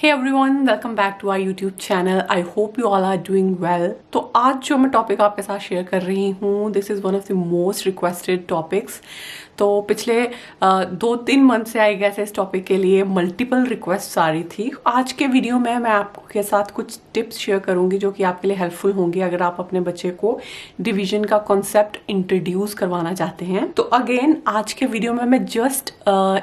Hey everyone, welcome back to our YouTube channel. I hope you all are doing well. तो आज जो मैं topic आपके साथ शेयर कर रही हूँ, this is one of the most requested topics. तो पिछले 2-3 मंथ से आई गेस इस टॉपिक के लिए मल्टीपल रिक्वेस्ट आ रही थी. आज के वीडियो में मैं आपके साथ कुछ टिप्स शेयर करूंगी जो कि आपके लिए हेल्पफुल होंगी अगर आप अपने बच्चे को डिवीजन का कॉन्सेप्ट इंट्रोड्यूस करवाना चाहते हैं. तो अगेन आज के वीडियो में मैं जस्ट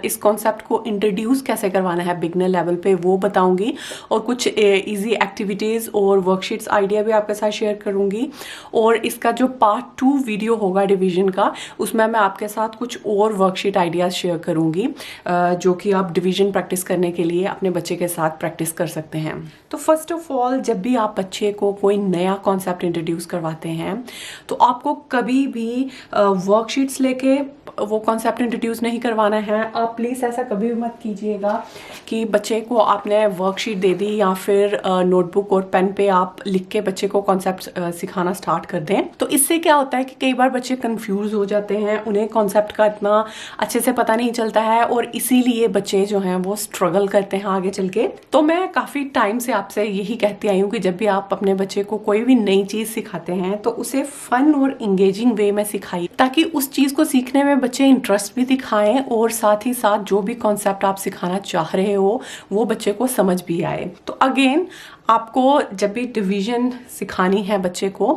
इस कॉन्सेप्ट को इंट्रोड्यूस कैसे करवाना है बिगनर लेवल पे वो बताऊंगी और कुछ इजी एक्टिविटीज और वर्कशीट्स आइडिया भी आपके साथ शेयर करूंगी. और इसका जो पार्ट 2 वीडियो होगा डिवीजन का, उसमें मैं आपके साथ कुछ और वर्कशीट आइडियाज शेयर करूंगी जो कि आप डिवीजन प्रैक्टिस करने के लिए अपने बच्चे के साथ प्रैक्टिस कर सकते हैं. तो फर्स्ट ऑफ ऑल, जब भी आप बच्चे को कोई नया कॉन्सेप्ट इंट्रोड्यूस करवाते हैं तो आपको कभी भी वर्कशीट्स लेके वो कॉन्सेप्ट इंट्रोड्यूस नहीं करवाना है. आप प्लीज़ ऐसा कभी भी मत कीजिएगा कि बच्चे को आपने वर्कशीट दे दी या फिर नोटबुक और पेन पे आप लिख के बच्चे को कॉन्सेप्ट सिखाना स्टार्ट कर दें. तो इससे क्या होता है कि कई बार बच्चे कंफ्यूज हो जाते हैं, उन्हें कॉन्सेप्ट का इतना अच्छे से पता नहीं चलता है और इसीलिए बच्चे जो हैं वो स्ट्रगल करते हैं आगे चल के. तो मैं काफ़ी टाइम से आपसे यही कहती आई हूँ कि जब भी आप अपने बच्चे को कोई भी नई चीज़ सिखाते हैं तो उसे फन और इंगेजिंग वे में सिखाइए ताकि उस चीज़ को सीखने में बच्चे इंटरेस्ट भी दिखाएं और साथ ही साथ जो भी कॉन्सेप्ट आप सिखाना चाह रहे हो वो बच्चे को समझ भी आए. तो अगेन आपको जब भी डिवीजन सिखानी है बच्चे को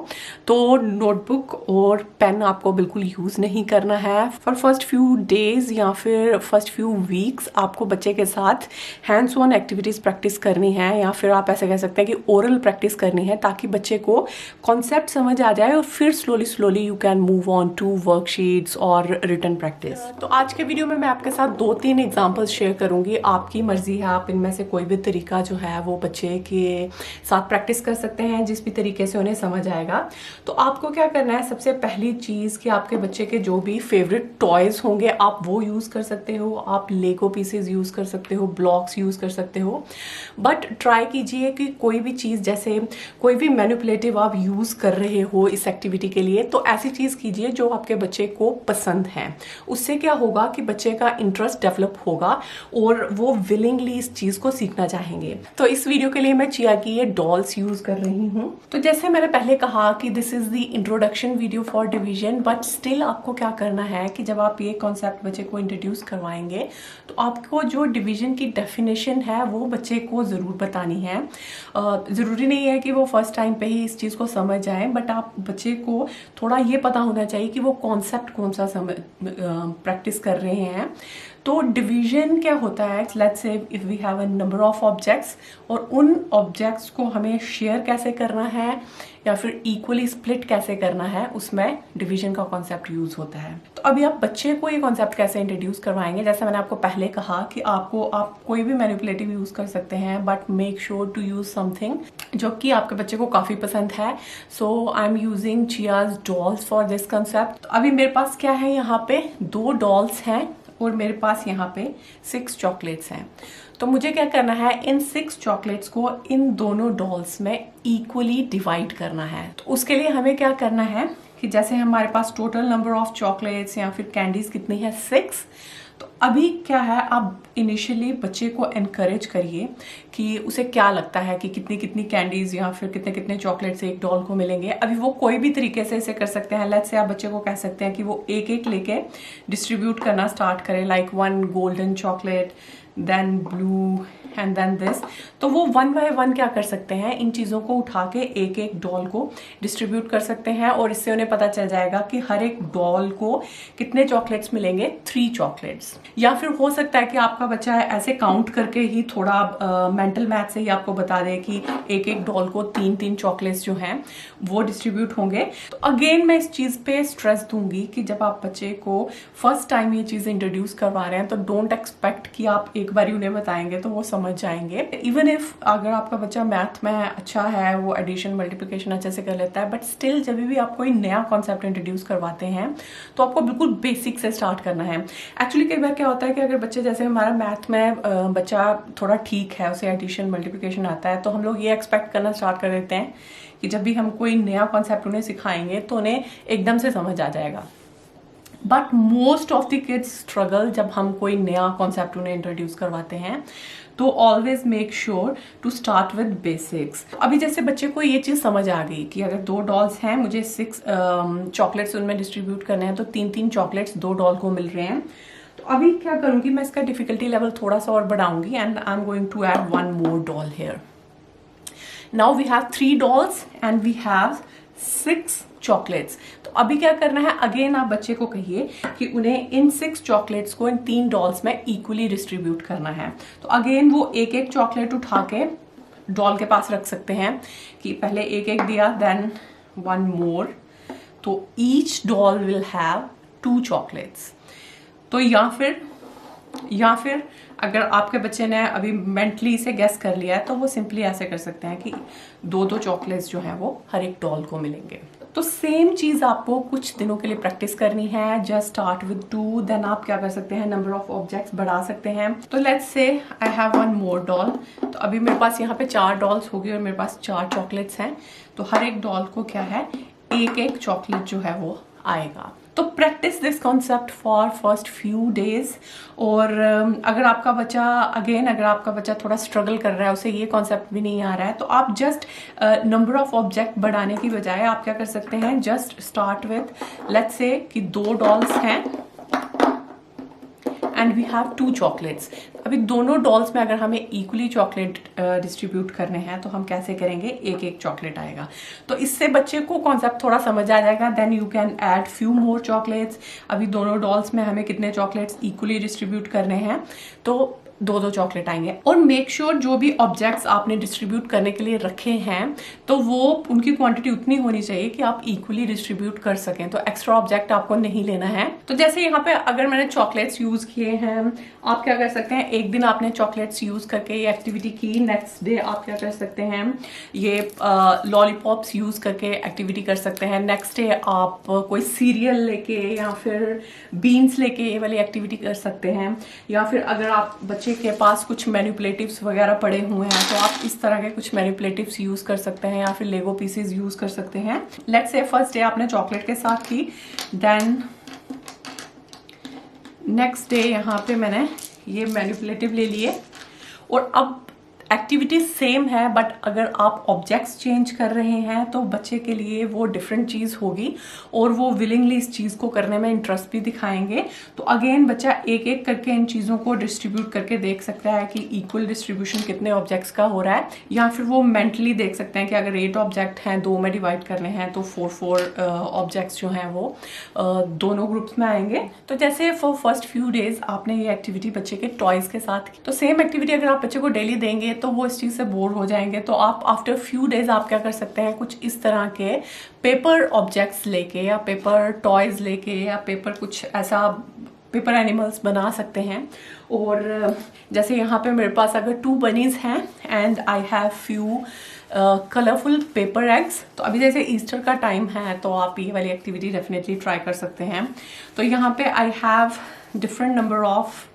तो नोटबुक और पेन आपको बिल्कुल यूज़ नहीं करना है. फॉर फर्स्ट फ्यू डेज या फिर फर्स्ट फ्यू वीक्स आपको बच्चे के साथ हैंड्स ऑन एक्टिविटीज़ प्रैक्टिस करनी है या फिर आप ऐसे कह सकते हैं कि ओरल प्रैक्टिस करनी है ताकि बच्चे को कॉन्सेप्ट समझ आ जाए और फिर slowly you can move on to worksheets और रिटन प्रैक्टिस. तो आज के वीडियो में मैं आपके साथ 2-3 एग्जाम्पल्स शेयर करूंगी. आपकी मर्जी है, आप इनमें से कोई भी तरीका जो है वो बच्चे के साथ प्रैक्टिस कर सकते हैं जिस भी तरीके से उन्हें समझ आएगा. तो आपको क्या करना है, सबसे पहली चीज कि आपके बच्चे के जो भी फेवरेट टॉयज होंगे आप वो यूज कर सकते हो. आप लेगो पीसेस यूज कर सकते हो, ब्लॉक्स यूज कर सकते हो, बट ट्राई कीजिए कि कोई भी चीज जैसे कोई भी मैनिपुलेटिव आप यूज कर रहे हो इस एक्टिविटी के लिए तो ऐसी चीज कीजिए जो आपके बच्चे को पसंद है. उससे क्या होगा कि बच्चे का इंटरेस्ट डेवलप होगा और वो विलिंगली इस चीज को सीखना चाहेंगे. तो इस वीडियो के लिए मैं चिया की ये डॉल्स यूज कर रही हूँ. तो जैसे मैंने पहले कहा कि this is the introduction video for division, but still आपको क्या करना है कि जब आप ये कॉन्सेप्ट बच्चे को इंट्रोड्यूस करवाएंगे तो आपको जो डिवीजन की डेफिनेशन है वो बच्चे को जरूर बतानी है. जरूरी नहीं है कि वो फर्स्ट टाइम पे ही इस चीज को समझ जाए, बट आप बच्चे को थोड़ा ये पता होना चाहिए कि वो कॉन्सेप्ट कौन सा प्रैक्टिस कर रहे हैं. तो डिवीजन क्या होता है, let's say if we have a number of objects और उन ऑब्जेक्ट्स को हमें शेयर कैसे करना है या फिर इक्वली स्प्लिट कैसे करना है, उसमें डिवीजन का कॉन्सेप्ट यूज होता है. तो अभी आप बच्चे को ये कॉन्सेप्ट कैसे इंट्रोड्यूस करवाएंगे, जैसे मैंने आपको पहले कहा कि आप कोई भी मैनिपुलेटिव यूज कर सकते हैं but make sure to use something जो कि आपके बच्चे को काफी पसंद है. सो आई एम यूजिंग चियाज डॉल्स फॉर दिस कंसेप्ट. अभी मेरे पास क्या है, यहाँ पे 2 डॉल्स हैं और मेरे पास यहाँ पे 6 चॉकलेट्स हैं. तो मुझे क्या करना है, इन 6 चॉकलेट्स को इन दोनों डॉल्स में इक्वली डिवाइड करना है. तो उसके लिए हमें क्या करना है कि जैसे हमारे पास टोटल नंबर ऑफ चॉकलेट्स या फिर कैंडीज कितनी है, 6. तो अभी क्या है, आप इनिशियली बच्चे को एनकरेज करिए कि उसे क्या लगता है कि कितनी कितनी कैंडीज या फिर कितने कितने चॉकलेट्स एक डॉल को मिलेंगे. अभी वो कोई भी तरीके से इसे कर सकते हैं. लेट्स से आप बच्चे को कह सकते हैं कि वो एक लेके डिस्ट्रीब्यूट करना स्टार्ट करें, like 1 golden chocolate, then blue and then this. तो वो 1 बाय 1 क्या कर सकते हैं, इन चीज़ों को उठा के एक डॉल को डिस्ट्रीब्यूट कर सकते हैं और इससे उन्हें पता चल जाएगा कि हर एक डॉल को कितने चॉकलेट्स मिलेंगे, 3 चॉकलेट्स. या फिर हो सकता है कि आपका बच्चा ऐसे काउंट करके ही थोड़ा मेंटल मैथ से ही आपको बता दे कि एक डॉल को 3 चॉकलेट्स जो हैं वो डिस्ट्रीब्यूट होंगे. तो अगेन मैं इस चीज़ पे स्ट्रेस दूंगी कि जब आप बच्चे को फर्स्ट टाइम ये चीज़ इंट्रोड्यूस करवा रहे हैं तो डोंट एक्सपेक्ट कि आप एक बार उन्हें बताएंगे तो वो समझ जाएंगे. इवन इफ अगर आपका बच्चा मैथ में अच्छा है, वो एडिशन मल्टीप्लिकेशन अच्छे से कर लेता है, बट स्टिल जब भी आप कोई नया कॉन्सेप्ट इंट्रोड्यूस करवाते हैं तो आपको बिल्कुल बेसिक से स्टार्ट करना है. एक्चुअली कई बार क्या होता है कि अगर बच्चे, जैसे हमारा मैथ में बच्चा थोड़ा ठीक है, उसे एडिशन मल्टीप्लिकेशन आता है, तो हम लोग ये एक्सपेक्ट करना स्टार्ट कर देते हैं कि जब भी हम कोई नया कॉन्सेप्ट उन्हें सिखाएंगे तो उन्हें एकदम से समझ आ जाएगा. But most of the kids struggle जब हम कोई नया कॉन्सेप्ट उन्हें इंट्रोड्यूस करवाते हैं। तो always make sure to start with basics. अभी जैसे बच्चे को ये चीज़ समझ आ गई कि अगर 2 डॉल्स हैं, मुझे 6 चॉकलेट्स उनमें डिस्ट्रीब्यूट करने हैं, तो 3-3 चॉकलेट्स 2 डॉल को मिल रहे हैं। तो अभी क्या करूँगी, मैं इसका डिफिकल्टी लेवल थोड़ा सा और बढ़ाऊंगी and I am going to add 1 more doll here. Now we have 3 dolls and we have 6 chocolates. तो अभी क्या करना है, अगेन आप बच्चे को कहिए कि उन्हें इन 6 चॉकलेट्स को इन 3 डॉल्स में इक्वली डिस्ट्रीब्यूट करना है। तो अगेन वो एक एक चॉकलेट उठा के डॉल के पास रख सकते हैं कि पहले एक एक दिया, देन 1 मोर, तो each doll will have 2 chocolates. तो या फिर अगर आपके बच्चे ने अभी मेंटली इसे गेस कर लिया है तो वो सिंपली ऐसे कर सकते हैं कि 2-2 चॉकलेट्स जो हैं वो हर एक डॉल को मिलेंगे। तो सेम चीज आपको कुछ दिनों के लिए प्रैक्टिस करनी है। जस्ट स्टार्ट विद 2, देन आप क्या कर सकते हैं, नंबर ऑफ ऑब्जेक्ट्स बढ़ा सकते हैं। तो let's say I have 1 more doll. तो अभी मेरे पास यहाँ पे 4 डॉल्स हो गई और मेरे पास 4 चॉकलेट्स हैं। तो हर एक डॉल को क्या है, एक एक चॉकलेट जो है वो आएगा। तो practice this concept for first few days. और अगर आपका बच्चा थोड़ा स्ट्रगल कर रहा है, उसे ये कॉन्सेप्ट भी नहीं आ रहा है, तो आप जस्ट नंबर ऑफ ऑब्जेक्ट बढ़ाने की बजाय आप क्या कर सकते हैं, just start with let's say कि 2 डॉल्स हैं एंड वी हैव 2 चॉकलेट्स। अभी दोनों डॉल्स में अगर हमें इक्वली चॉकलेट डिस्ट्रीब्यूट करने हैं तो हम कैसे करेंगे, एक एक चॉकलेट आएगा। तो इससे बच्चे को कॉन्सेप्ट थोड़ा समझ आ जाएगा। Then you can add few more chocolates. अभी दोनों डॉल्स में हमें कितने चॉकलेट्स इक्वली डिस्ट्रीब्यूट करने हैं, तो 2-2 चॉकलेट आएंगे। और मेक श्योर जो भी ऑब्जेक्ट्स आपने डिस्ट्रीब्यूट करने के लिए रखे हैं तो वो उनकी क्वांटिटी उतनी होनी चाहिए कि आप इक्वली डिस्ट्रीब्यूट कर सकें। तो एक्स्ट्रा ऑब्जेक्ट आपको नहीं लेना है। तो जैसे यहाँ पे अगर मैंने चॉकलेट्स यूज किए हैं, आप क्या कर सकते हैं, एक दिन आपने चॉकलेट्स यूज करके ये एक्टिविटी की, नेक्स्ट डे आप क्या कर सकते हैं, ये लॉलीपॉप्स यूज करके एक्टिविटी कर सकते हैं। नेक्स्ट डे आप कोई सीरियल लेके या फिर बीन्स लेके ये वाली एक्टिविटी कर सकते हैं। या फिर अगर आप बच्चे के पास कुछ मैनिपुलेटिव्स वगैरह पड़े हुए हैं तो आप इस तरह के कुछ मैनिपुलेटिव्स यूज कर सकते हैं या फिर लेगो पीसेस यूज कर सकते हैं। लेट्स से फर्स्ट डे आपने चॉकलेट के साथ की, देन नेक्स्ट डे यहाँ पे मैंने ये मैनिपुलेटिव ले लिए। और अब एक्टिविटी सेम है, बट अगर आप ऑब्जेक्ट्स चेंज कर रहे हैं तो बच्चे के लिए वो डिफरेंट चीज़ होगी और वो विलिंगली इस चीज़ को करने में इंटरेस्ट भी दिखाएंगे। तो अगेन बच्चा एक एक करके इन चीज़ों को डिस्ट्रीब्यूट करके देख सकता है कि इक्वल डिस्ट्रीब्यूशन कितने ऑब्जेक्ट्स का हो रहा है। या फिर वो मेंटली देख सकते हैं कि अगर 8 ऑब्जेक्ट हैं, 2 में डिवाइड करने हैं, तो 4 ऑब्जेक्ट्स जो हैं वो दोनों ग्रुप्स में आएंगे। तो जैसे फॉर फर्स्ट फ्यू डेज आपने ये एक्टिविटी बच्चे के टॉयज के साथ की, तो सेम एक्टिविटी अगर आप बच्चे को डेली देंगे तो वो इस चीज से बोर हो जाएंगे। तो आप आफ्टर फ्यू डेज आप क्या कर सकते हैं, कुछ इस तरह के पेपर ऑब्जेक्ट्स लेके या पेपर टॉयज लेके या पेपर कुछ ऐसा पेपर एनिमल्स बना सकते हैं। और जैसे यहाँ पे मेरे पास अगर 2 बनीज हैं and I have few colourful paper eggs, तो अभी जैसे ईस्टर का टाइम है तो आप ये वाली एक्टिविटी डेफिनेटली ट्राई कर सकते हैं। तो यहाँ पे I have different number of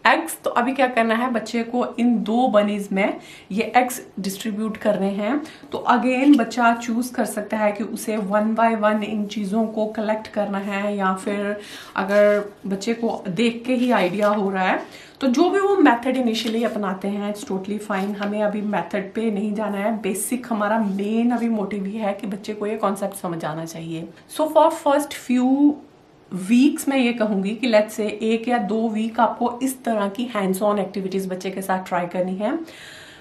eggs. तो अभी क्या करना है, बच्चे को इन 2 बनीज में ये एग्स डिस्ट्रीब्यूट करने हैं। तो अगेन बच्चा चूज कर सकता है कि उसे 1 बाय 1 इन चीज़ों को कलेक्ट करना है, या फिर अगर बच्चे को देख के ही आइडिया हो रहा है तो जो भी वो मेथड इनिशियली अपनाते हैं इट्स टोटली फाइन। हमें अभी मेथड पे नहीं जाना है, बेसिक हमारा मेन अभी मोटिव ही है कि बच्चे को ये कॉन्सेप्ट समझ आना चाहिए। So for first few weeks मैं ये कहूंगी कि लेट्स से 1 या 2 वीक आपको इस तरह की हैंड्स ऑन एक्टिविटीज बच्चे के साथ ट्राई करनी है।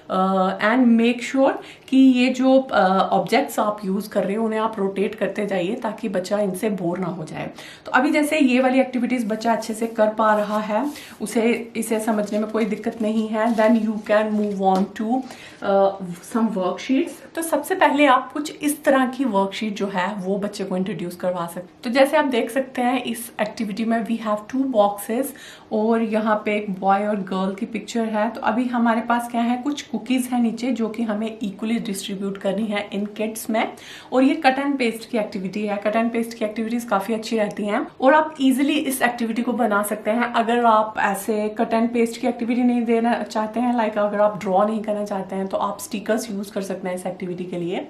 एंड मेक श्योर कि ये जो ऑब्जेक्ट्स आप यूज कर रहे हो उन्हें आप रोटेट करते जाइए ताकि बच्चा इनसे बोर ना हो जाए। तो अभी जैसे ये वाली एक्टिविटीज बच्चा अच्छे से कर पा रहा है, उसे इसे समझने में कोई दिक्कत नहीं है, then you can move on to some worksheets. तो सबसे पहले आप कुछ इस तरह की वर्कशीट जो है वो बच्चे को इंट्रोड्यूस करवा सकते। तो जैसे आप देख सकते हैं इस एक्टिविटी में वी हैव 2 बॉक्सेस और यहाँ पे एक बॉय और गर्ल की पिक्चर है। तो अभी हमारे पास क्या है, कुछ कुकीज़ हैं नीचे जो कि हमें इक्वली डिस्ट्रीब्यूट करनी है इन किट्स में। और ये कट एंड पेस्ट की एक्टिविटी है। कट एंड पेस्ट की एक्टिविटीज़ काफ़ी अच्छी रहती हैं और आप इजीली इस एक्टिविटी को बना सकते हैं। अगर आप ऐसे कट एंड पेस्ट की एक्टिविटी नहीं देना चाहते हैं, लाइक अगर आप ड्रॉ नहीं करना चाहते हैं, तो आप स्टिकर्स यूज़ कर सकते हैं इस एक्टिविटी के लिए।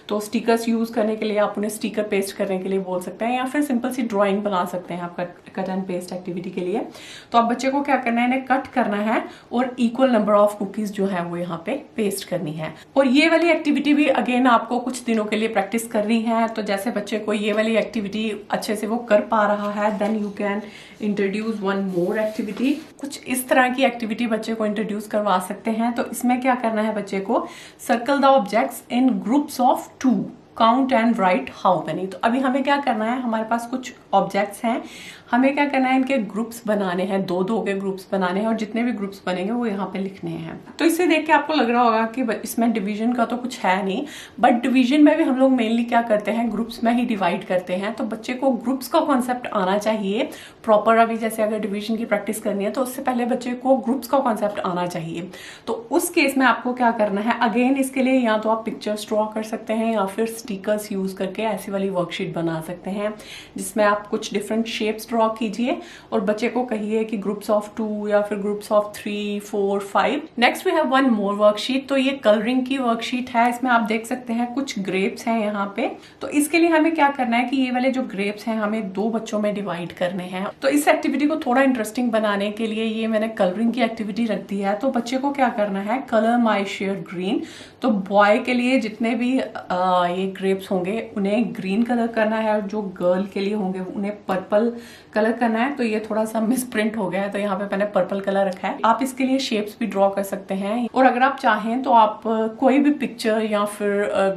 तो स्टिकर्स यूज़ करने के लिए आप उन्हें स्टिकर पेस्ट करने के लिए बोल सकते हैं, या फिर सिंपल सी ड्राइंग बना सकते हैं आप कट एंड पेस्ट एक्टिविटी के लिए। तो आप बच्चे को क्या करना है, इन्हें कट करना है और इक्वल नंबर ऑफ कुकीज़ जो है वो यहाँ पे पेस्ट करनी है। और ये वाली एक्टिविटी भी अगेन आपको कुछ दिनों के लिए प्रैक्टिस करनी है। तो जैसे बच्चे को ये वाली एक्टिविटी अच्छे से वो कर पा रहा है, then you can introduce one more activity. कुछ इस तरह की एक्टिविटी बच्चे को इंट्रोड्यूस करवा सकते हैं। तो इसमें क्या करना है, बच्चे को circle the objects in groups of 2, count and right how many. तो अभी हमें क्या करना है, हमारे पास कुछ ऑब्जेक्ट्स हैं, हमें क्या करना है, इनके ग्रुप्स बनाने हैं, 2-2 के ग्रुप्स बनाने हैं और जितने भी ग्रुप्स बनेंगे वो यहाँ पे लिखने हैं। तो इसे देख के आपको लग रहा होगा कि इसमें डिवीजन का तो कुछ है नहीं, बट डिवीजन में भी हम लोग मेनली क्या करते हैं, ग्रुप्स में ही डिवाइड करते हैं। तो बच्चे को ग्रुप्स का कॉन्सेप्ट आना चाहिए प्रॉपर। अभी जैसे अगर डिवीजन की प्रैक्टिस करनी है तो उससे पहले बच्चे को ग्रुप्स का कॉन्सेप्ट आना चाहिए। तो उस केस में आपको क्या करना है, अगेन इसके लिए या तो आप पिक्चर्स ड्रॉ कर सकते हैं या फिर स्टिकर्स यूज करके ऐसी वाली वर्कशीट बना सकते हैं जिसमें आप कुछ डिफरेंट शेप्स ड्रॉ कीजिए और बच्चे को कहिए कि ग्रुप्स ऑफ 2 या फिर groups of 3, 4, 5। Next we have one more worksheet. तो ये कलरिंग की वर्कशीट है। इसमें आप देख सकते हैं कुछ ग्रेप्स हैं यहाँ पे। तो इसके लिए हमें क्या करना है कि ये वाले जो ग्रेप्स हैं हमें 2 बच्चों में डिवाइड करने हैं। तो इस एक्टिविटी को थोड़ा इंटरेस्टिंग बनाने के लिए ये मैंने कलरिंग की एक्टिविटी रख दी है। तो बच्चे को क्या करना है, कलर माई शेड ग्रीन। तो बॉय के लिए जितने भी ये ग्रेप्स होंगे उन्हें ग्रीन कलर करना है और जो गर्ल के लिए होंगे उन्हें पर्पल कलर करना है। तो ये थोड़ा सा मिसप्रिंट हो गया है, तो यहाँ पे मैंने पर्पल कलर रखा है। आप इसके लिए शेप्स भी ड्रॉ कर सकते हैं और अगर आप चाहें तो आप कोई भी पिक्चर या फिर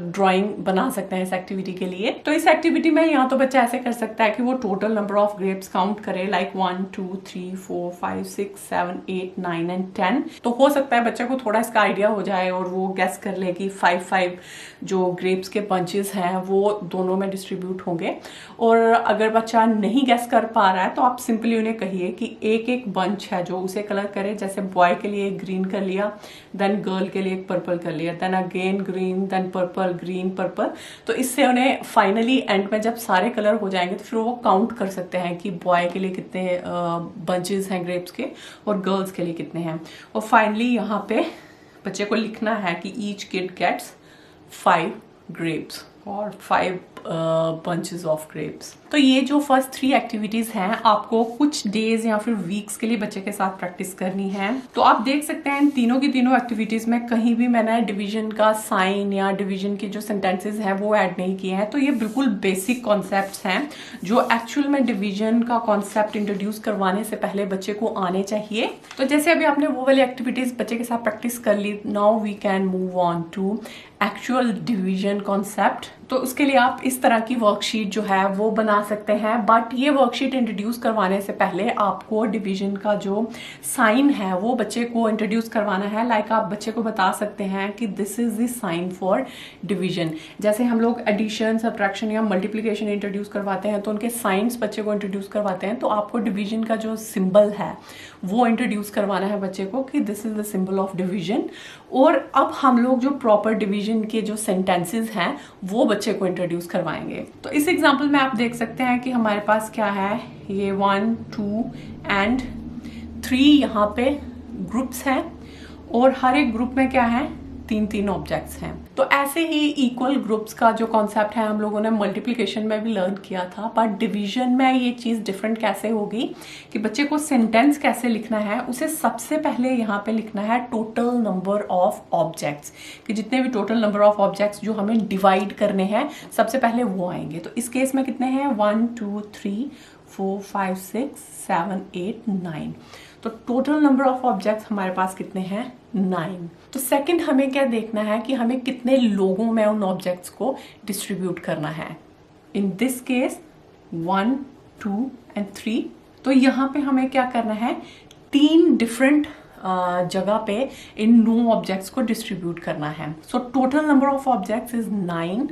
ड्राइंग बना सकते हैं इस एक्टिविटी के लिए। तो इस एक्टिविटी में यहाँ तो बच्चा ऐसे कर सकता है कि वो total number of grapes count करे, लाइक 1, 2, 3, 4, 5, 6, 7, 8, 9 एंड 10। तो हो सकता है बच्चे को थोड़ा इसका आइडिया हो जाए और वो गेस कर ले कि 5 जो ग्रेप्स के बंचेस हैं वो दोनों में डिस्ट्रीब्यूट होंगे। और अगर बच्चा नहीं गेस कर पा रहा है तो आप सिंपली उन्हें कहिए कि एक एक बंच है जो उसे कलर करे। जैसे बॉय के लिए ग्रीन कर लिया, देन गर्ल के लिए एक पर्पल कर लिया, then again green, then purple, green, purple. तो इससे उन्हें फाइनली एंड में जब सारे कलर हो जाएंगे तो फिर वो काउंट कर सकते हैं कि बॉय के लिए कितने बंचेस हैं ग्रेप्स के और गर्ल्स के लिए कितने हैं। और फाइनली यहाँ पे बच्चे को लिखना है कि ईच किड गेट्स 5 grapes और 5 bunches of grapes। तो ये जो फर्स्ट 3 एक्टिविटीज हैं आपको कुछ डेज या फिर वीक्स के लिए बच्चे के साथ प्रैक्टिस करनी है। तो आप देख सकते हैं इन तीनों की तीनों एक्टिविटीज में कहीं भी मैंने डिवीजन का साइन या डिवीजन के जो सेंटेंसेस हैं वो ऐड नहीं किए हैं। तो ये बिल्कुल बेसिक कॉन्सेप्ट्स हैं जो एक्चुअल में डिवीजन का कॉन्सेप्ट इंट्रोड्यूस करवाने से पहले बच्चे को आने चाहिए। तो जैसे अभी आपने वो वाली एक्टिविटीज बच्चे के साथ प्रैक्टिस कर ली, now we can move on to actual division concept. तो उसके लिए आप इस तरह की वर्कशीट जो है वो बना सकते हैं, बट ये वर्कशीट इंट्रोड्यूस करवाने से पहले आपको डिवीजन का जो साइन है वो बच्चे को इंट्रोड्यूस करवाना है। लाइक आप बच्चे को बता सकते हैं कि this is the sign for division. जैसे हम लोग एडिशन, सब्ट्रैक्शन या मल्टीप्लिकेशन इंट्रोड्यूस करवाते हैं तो उनके साइंस बच्चे को इंट्रोड्यूस करवाते हैं। तो आपको डिवीजन का जो सिंबल है वो इंट्रोड्यूस करवाना है बच्चे को कि this is the symbol of division. और अब हम लोग जो प्रॉपर डिवीजन के जो सेंटेंसेस हैं वो बच्चे को इंट्रोड्यूस करवाएंगे। तो इस एग्जांपल में आप देख सकते हैं कि हमारे पास क्या है, ये 1, 2 एंड 3 यहाँ पे ग्रुप्स हैं और हर एक ग्रुप में क्या है, 3-3 ऑब्जेक्ट्स हैं। तो ऐसे ही इक्वल ग्रुप्स का जो कॉन्सेप्ट है हम लोगों ने मल्टीप्लिकेशन में भी लर्न किया था, बट डिवीजन में ये चीज़ डिफरेंट कैसे होगी कि बच्चे को सेंटेंस कैसे लिखना है। उसे सबसे पहले यहाँ पे लिखना है टोटल नंबर ऑफ ऑब्जेक्ट्स, कि जितने भी टोटल नंबर ऑफ ऑब्जेक्ट्स जो हमें डिवाइड करने हैं सबसे पहले वो आएंगे। तो इस केस में कितने हैं, 1, 2, 3, 4, 5, 6, 7, 8, 9। तो टोटल नंबर ऑफ ऑब्जेक्ट्स हमारे पास कितने हैं, 9। तो सेकंड हमें क्या देखना है कि हमें कितने लोगों में उन ऑब्जेक्ट्स को डिस्ट्रीब्यूट करना है। इन दिस केस 1, 2 एंड 3। तो यहाँ पे हमें क्या करना है, 3 डिफरेंट जगह पे इन 9 ऑब्जेक्ट्स को डिस्ट्रीब्यूट करना है। So total number of objects is 9।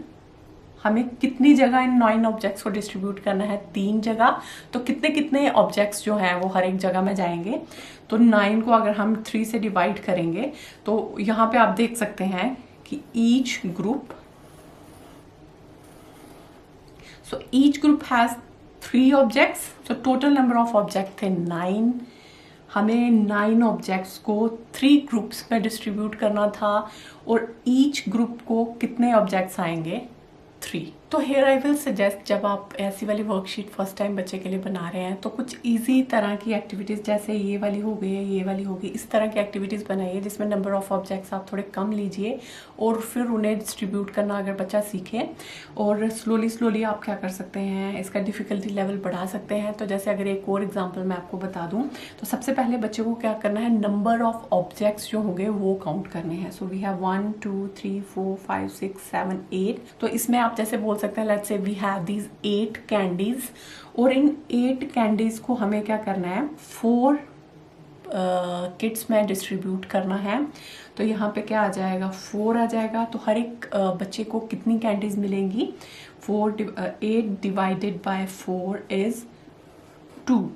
हमें कितनी जगह इन 9 ऑब्जेक्ट्स को डिस्ट्रीब्यूट करना है, 3 जगह। तो कितने कितने ऑब्जेक्ट्स जो हैं वो हर एक जगह में जाएंगे। तो 9 को अगर हम 3 से डिवाइड करेंगे तो यहाँ पे आप देख सकते हैं कि ईच ग्रुप हैज 3 ऑब्जेक्ट्स। तो टोटल नंबर ऑफ ऑब्जेक्ट थे 9। हमें 9 ऑब्जेक्ट्स को 3 ग्रुप्स में डिस्ट्रीब्यूट करना था और ईच ग्रुप को कितने ऑब्जेक्ट्स आएंगे, 3। तो हियर आई विल सजेस्ट, जब आप ऐसी वाली वर्कशीट फर्स्ट टाइम बच्चे के लिए बना रहे हैं तो कुछ इजी तरह की एक्टिविटीज़, जैसे ये वाली हो गई है, ये वाली होगी, इस तरह की एक्टिविटीज़ बनाइए जिसमें नंबर ऑफ ऑब्जेक्ट्स आप थोड़े कम लीजिए और फिर उन्हें डिस्ट्रीब्यूट करना अगर बच्चा सीखे। और स्लोली आप क्या कर सकते हैं, इसका डिफ़िकल्टी लेवल बढ़ा सकते हैं। तो जैसे अगर एक और एग्जाम्पल मैं आपको बता दूँ, तो सबसे पहले बच्चे को क्या करना है, नंबर ऑफ ऑब्जेक्ट्स जो होंगे वो काउंट करने हैं। So we have 1 2 3 4 5 6 7 8। तो इसमें आप जैसे बोल सकते हैं, let's say we have these 8 candies, और इन 8 कैंडीज को हमें क्या करना है, 4 किट्स में डिस्ट्रीब्यूट करना है। तो यहाँ पे क्या आ जाएगा, 4 आ जाएगा। तो हर एक बच्चे को कितनी कैंडीज मिलेंगी, 8 डिवाइडेड बाय 4 इज 2।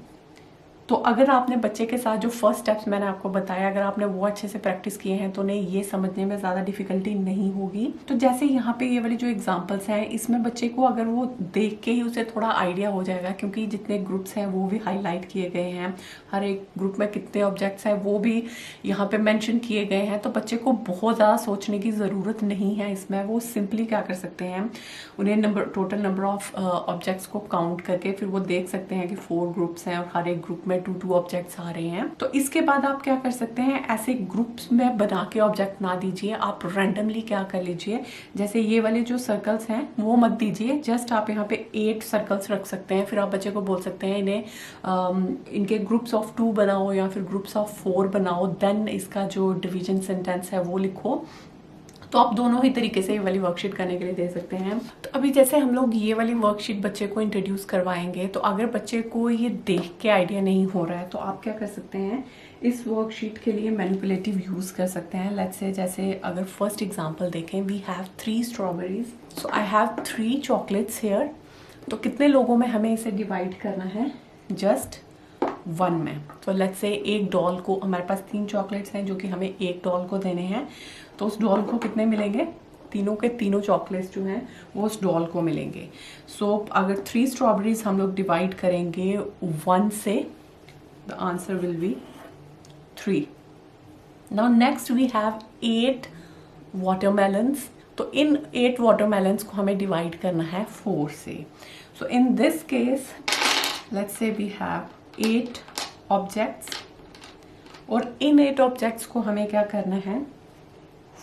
तो अगर आपने बच्चे के साथ जो फर्स्ट स्टेप्स मैंने आपको बताया, अगर आपने वो अच्छे से प्रैक्टिस किए हैं तो उन्हें ये समझने में ज़्यादा डिफिकल्टी नहीं होगी। तो जैसे यहाँ पे ये वाली जो एग्जांपल्स हैं, इसमें बच्चे को अगर वो देख के ही उसे थोड़ा आइडिया हो जाएगा, क्योंकि जितने ग्रुप्स हैं वो भी हाईलाइट किए गए हैं, हर एक ग्रुप में कितने ऑब्जेक्ट्स हैं वो भी यहाँ पे मेंशन किए गए हैं। तो बच्चे को बहुत ज़्यादा सोचने की ज़रूरत नहीं है इसमें। वो सिंपली क्या कर सकते हैं, उन्हें टोटल नंबर ऑफ ऑब्जेक्ट्स को काउंट करके फिर वो देख सकते हैं कि 4 ग्रुप्स हैं और हर एक ग्रुप में 2 ऑब्जेक्ट्स आ रहे हैं। तो इसके बाद आप क्या कर सकते हैं, ऐसे ग्रुप्स में बना के ऑब्जेक्ट ना दीजिए, आप रैंडमली क्या कर लीजिए, जैसे ये वाले जो सर्कल्स हैं वो मत दीजिए, जस्ट आप यहाँ पे 8 सर्कल्स रख सकते हैं। फिर आप बच्चे को बोल सकते हैं इन्हें इनके ग्रुप्स ऑफ 2 बनाओ या फिर ग्रुप्स ऑफ 4 बनाओ, देन इसका जो डिवीजन सेंटेंस है वो लिखो। तो आप दोनों ही तरीके से ये वाली वर्कशीट करने के लिए दे सकते हैं। तो अभी जैसे हम लोग ये वाली वर्कशीट बच्चे को इंट्रोड्यूस करवाएंगे, तो अगर बच्चे को ये देख के आइडिया नहीं हो रहा है तो आप क्या कर सकते हैं, इस वर्कशीट के लिए मैनिपुलेटिव यूज कर सकते हैं। लेट्स से जैसे अगर फर्स्ट एग्जांपल देखें, we have 3 strawberries, so I have 3 chocolates here. तो कितने लोगों में हमें इसे डिवाइड करना है, जस्ट 1 में। तो लेट्स से एक डॉल को, हमारे पास 3 चॉकलेट्स हैं जो कि हमें एक डॉल को देने हैं, तो उस डॉल को कितने मिलेंगे, तीनों के तीनों चॉकलेट्स जो हैं वो उस डॉल को मिलेंगे। सो अगर 3 स्ट्रॉबेरीज हम लोग डिवाइड करेंगे 1 से, the answer will be 3। Now next we have 8 watermelons. तो इन 8 वाटरमेलन्स को हमें डिवाइड करना है 4 से। So in this case let's say we have 8 objects, और इन 8 ऑब्जेक्ट्स को हमें क्या करना है,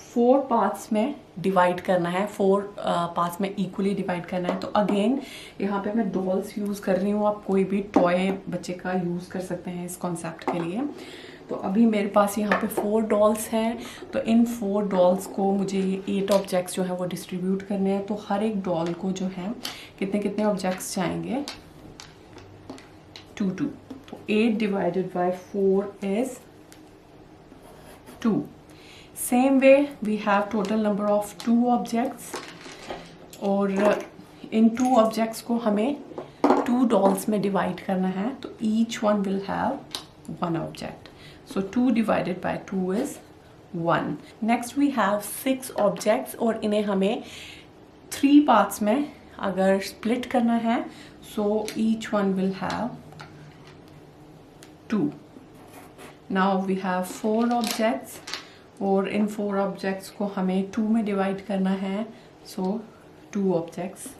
4 पार्ट्स में डिवाइड करना है, 4 पार्ट्स में इक्वली डिवाइड करना है। तो अगेन यहाँ पे मैं डॉल्स यूज कर रही हूँ, आप कोई भी टॉय बच्चे का यूज कर सकते हैं इस कॉन्सेप्ट के लिए। तो अभी मेरे पास यहाँ पे 4 डॉल्स हैं, तो इन 4 डॉल्स को मुझे 8 ऑब्जेक्ट्स जो है वो डिस्ट्रीब्यूट करने हैं। तो हर एक डॉल को जो है कितने कितने ऑब्जेक्ट्स जाएंगे, 2 2। तो 8 divided by 4 is 2। Same way we have total number of 2 objects, और इन 2 ऑब्जेक्ट्स को हमें 2 डॉल्स में डिवाइड करना है। तो each one will have 1 object. So 2 divided by 2 is 1। Next we have 6 objects, और इन्हें हमें 3 पार्ट्स में अगर स्प्लिट करना है, so each one will have 2। Now we have 4 objects, और इन 4 ऑब्जेक्ट्स को हमें 2 में डिवाइड करना है, सो 2 ऑब्जेक्ट्स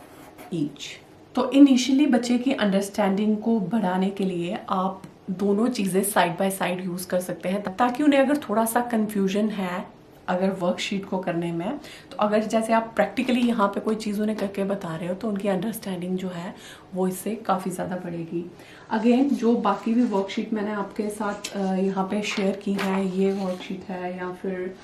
ईच। तो इनिशियली बच्चे की अंडरस्टैंडिंग को बढ़ाने के लिए आप दोनों चीज़ें साइड बाय साइड यूज़ कर सकते हैं, ताकि उन्हें अगर थोड़ा सा कंफ्यूजन है अगर वर्कशीट को करने में, तो अगर जैसे आप प्रैक्टिकली यहाँ पे कोई चीज़ उन्हें करके बता रहे हो तो उनकी अंडरस्टैंडिंग जो है वो इससे काफ़ी ज़्यादा बढ़ेगी। अगेन जो बाकी भी वर्कशीट मैंने आपके साथ यहाँ पे शेयर की है, ये वर्कशीट है, या फिर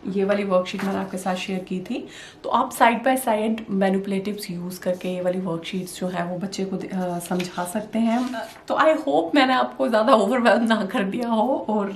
ये वाली वर्कशीट मैंने आपके साथ शेयर की थी। तो आप साइड बाय साइड मैनिपुलेटिव्स यूज़ करके ये वाली वर्कशीट्स जो है वो बच्चे को समझा सकते हैं। तो आई होप मैंने आपको ज़्यादा ओवरवेल्म ना कर दिया हो और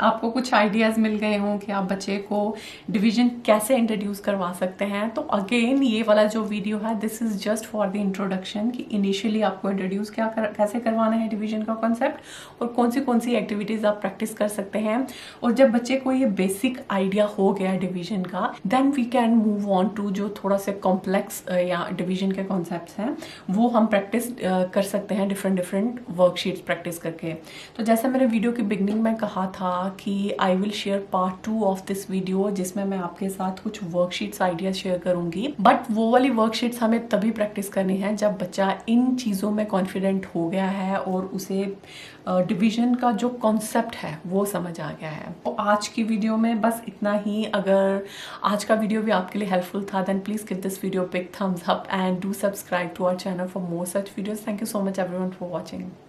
आपको कुछ आइडियाज़ मिल गए हों कि आप बच्चे को डिवीजन कैसे इंट्रोड्यूस करवा सकते हैं। तो अगेन ये वाला जो वीडियो है this is just for the introduction कि इनिशियली आपको इंट्रोड्यूस कैसे करवाना है डिवीजन का कॉन्सेप्ट और कौन सी एक्टिविटीज़ आप प्रैक्टिस कर सकते हैं। और जब बच्चे को ये बेसिक आइडिया हो गया डिवीजन का, then we can move on to जो थोड़ा से कॉम्प्लेक्स या डिवीजन के कॉन्सेप्ट्स हैं वो हम प्रैक्टिस कर सकते हैं डिफरेंट वर्कशीट्स प्रैक्टिस करके। तो जैसे मैंने वीडियो की बिगनिंग में कहा था कि I will share part 2 of this video जिसमें मैं आपके साथ कुछ वर्कशीट्स आइडियाज शेयर करूंगी। बट वो वाली वर्कशीट्स हमें तभी प्रैक्टिस करनी है जब बच्चा इन चीज़ों में कॉन्फिडेंट हो गया है और उसे डिवीजन का जो कॉन्सेप्ट है वो समझ आ गया है। तो आज की वीडियो में बस इतना ही। अगर आज का वीडियो भी आपके लिए हेल्पफुल था then please give this video big thumbs up and do subscribe to our channel for more such videos. Thank you so much everyone for watching.